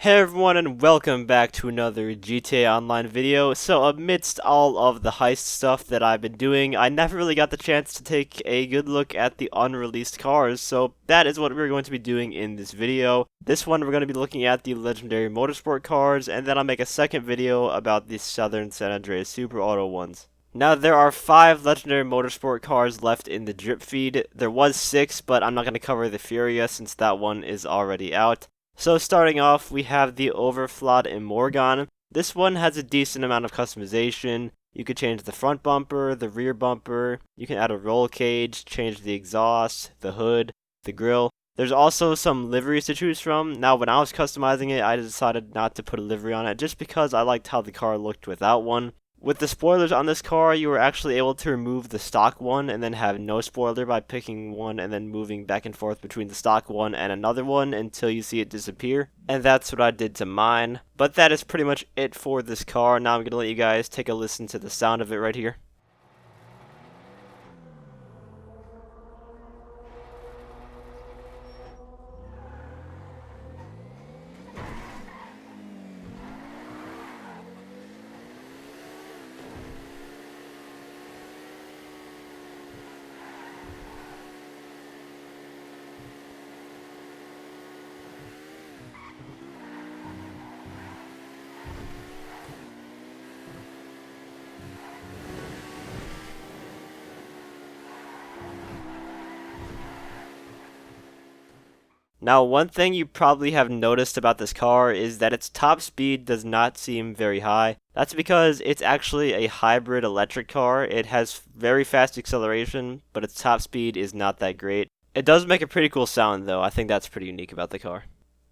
Hey everyone, and welcome back to another GTA Online video. So amidst all of the heist stuff that I've been doing, I never really got the chance to take a good look at the unreleased cars, so that is what we're going to be doing in this video. This one we're going to be looking at the Legendary Motorsport cars, and then I'll make a second video about the Southern San Andreas Super Auto ones. Now, there are 5 Legendary Motorsport cars left in the drip feed. There was 6, but I'm not going to cover the Furia since that one is already out. So starting off, we have the Overflawed Morgana. This one has a decent amount of customization. You could change the front bumper, the rear bumper, you can add a roll cage, change the exhaust, the hood, the grille. There's also some liveries to choose from. Now, when I was customizing it, I decided not to put a livery on it just because I liked how the car looked without one. With the spoilers on this car, you were actually able to remove the stock one and then have no spoiler by picking one and then moving back and forth between the stock one and another one until you see it disappear. And that's what I did to mine. But that is pretty much it for this car. Now I'm going to let you guys take a listen to the sound of it right here. Now, one thing you probably have noticed about this car is that its top speed does not seem very high. That's because it's actually a hybrid electric car. It has very fast acceleration, but its top speed is not that great. It does make a pretty cool sound though. I think that's pretty unique about the car.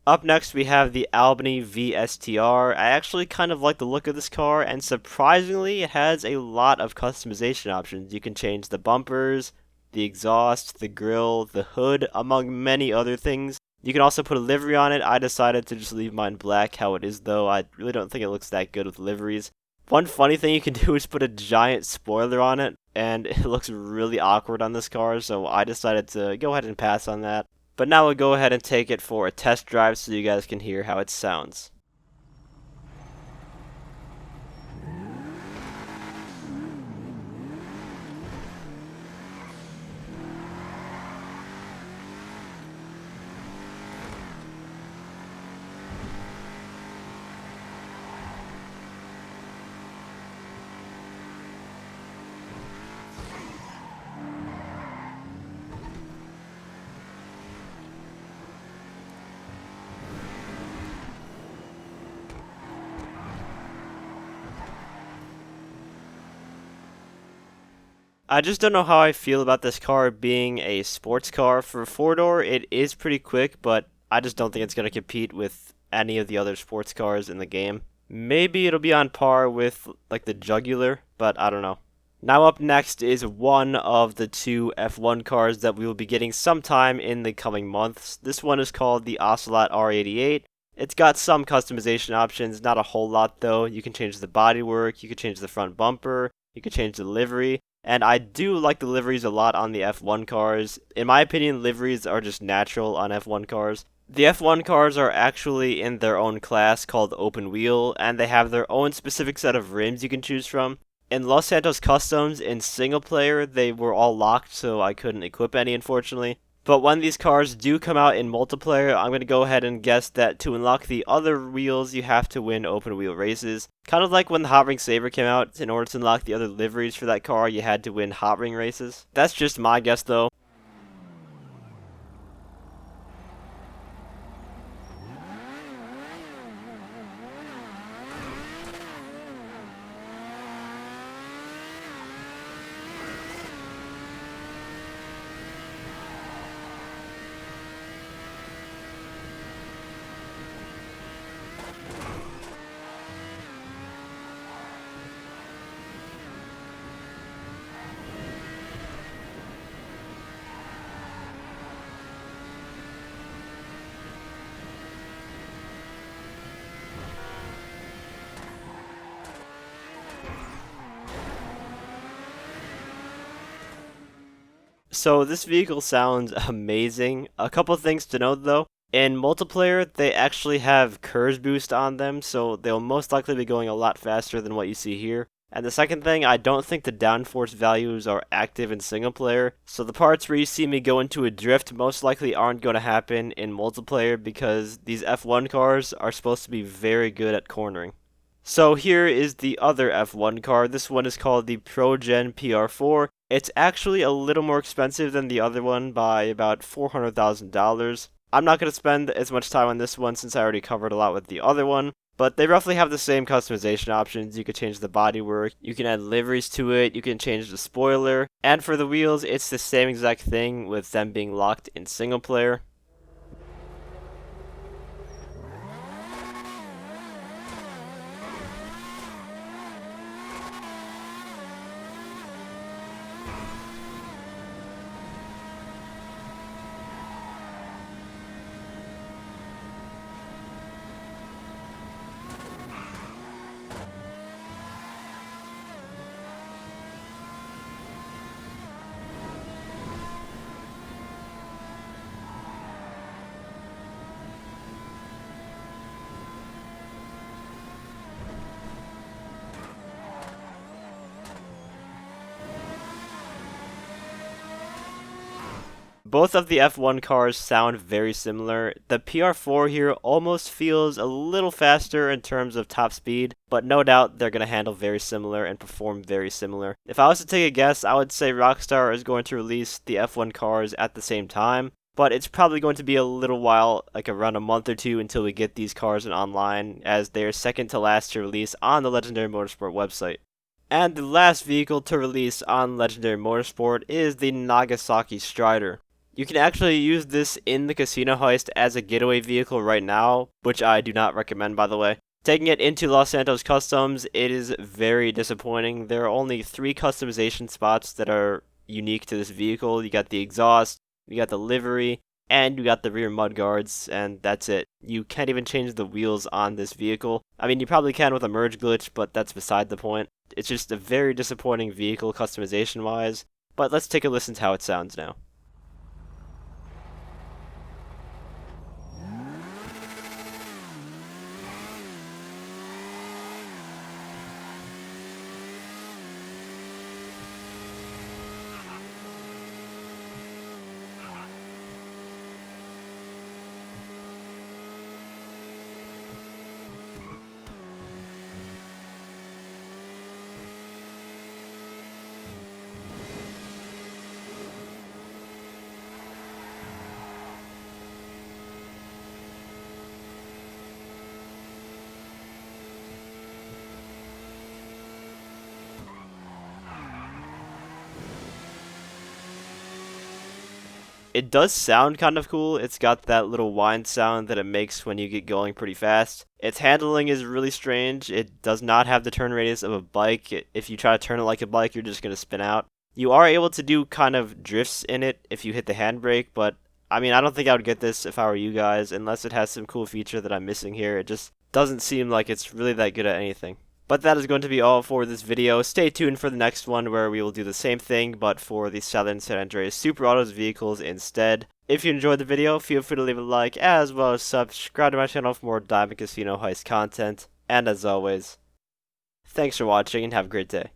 Up next, we have the Alban EV TR. I actually kind of like the look of this car, and surprisingly, it has a lot of customization options. You can change the bumpers, the exhaust, the grille, the hood, among many other things. You can also put a livery on it. I decided to just leave mine black how it is though. I really don't think it looks that good with liveries. One funny thing you can do is put a giant spoiler on it, and it looks really awkward on this car, so I decided to go ahead and pass on that. But now we'll go ahead and take it for a test drive so you guys can hear how it sounds. I just don't know how I feel about this car being a sports car. For a 4-door, it is pretty quick, but I just don't think it's going to compete with any of the other sports cars in the game. Maybe it'll be on par with, like, the Jugular, but I don't know. Now up next is one of the 2 F1 cars that we will be getting sometime in the coming months. This one is called the Ocelot R88. It's got some customization options, not a whole lot though. You can change the bodywork, you can change the front bumper, you can change the livery. And I do like the liveries a lot on the F1 cars. In my opinion, liveries are just natural on F1 cars. The F1 cars are actually in their own class called Open Wheel, and they have their own specific set of rims you can choose from. In Los Santos Customs, in single player, they were all locked, so I couldn't equip any, unfortunately. But when these cars do come out in multiplayer, I'm going to go ahead and guess that to unlock the other wheels, you have to win open wheel races. Kind of like when the Hot Ring Saber came out, in order to unlock the other liveries for that car, you had to win Hot Ring races. That's just my guess though. So this vehicle sounds amazing. A couple things to note though. In multiplayer, they actually have curves boost on them, so they'll most likely be going a lot faster than what you see here. And the second thing, I don't think the downforce values are active in single player, so the parts where you see me go into a drift most likely aren't going to happen in multiplayer because these F1 cars are supposed to be very good at cornering. So here is the other F1 car. This one is called the ProGen PR4. It's actually a little more expensive than the other one by about $400,000. I'm not going to spend as much time on this one since I already covered a lot with the other one, but they roughly have the same customization options. You can change the bodywork, you can add liveries to it, you can change the spoiler, and for the wheels, it's the same exact thing with them being locked in single player. Both of the F1 cars sound very similar. The PR4 here almost feels a little faster in terms of top speed, but no doubt they're going to handle very similar and perform very similar. If I was to take a guess, I would say Rockstar is going to release the F1 cars at the same time, but it's probably going to be a little while, like around a month or two, until we get these cars in online, as they're second to last to release on the Legendary Motorsport website. And the last vehicle to release on Legendary Motorsport is the Nagasaki Strider. You can actually use this in the casino heist as a getaway vehicle right now, which I do not recommend, by the way. Taking it into Los Santos Customs, it is very disappointing. There are only 3 customization spots that are unique to this vehicle. You got the exhaust, you got the livery, and you got the rear mudguards, and that's it. You can't even change the wheels on this vehicle. I mean, you probably can with a merge glitch, but that's beside the point. It's just a very disappointing vehicle customization-wise, but let's take a listen to how it sounds now. It does sound kind of cool. It's got that little whine sound that it makes when you get going pretty fast. Its handling is really strange. It does not have the turn radius of a bike. If you try to turn it like a bike, you're just going to spin out. You are able to do kind of drifts in it if you hit the handbrake, but I mean, I don't think I would get this if I were you guys, unless it has some cool feature that I'm missing here. It just doesn't seem like it's really that good at anything. But that is going to be all for this video. Stay tuned for the next one where we will do the same thing, but for the Southern San Andreas Super Autos vehicles instead. If you enjoyed the video, feel free to leave a like, as well as subscribe to my channel for more Diamond Casino Heist content. And as always, thanks for watching and have a great day.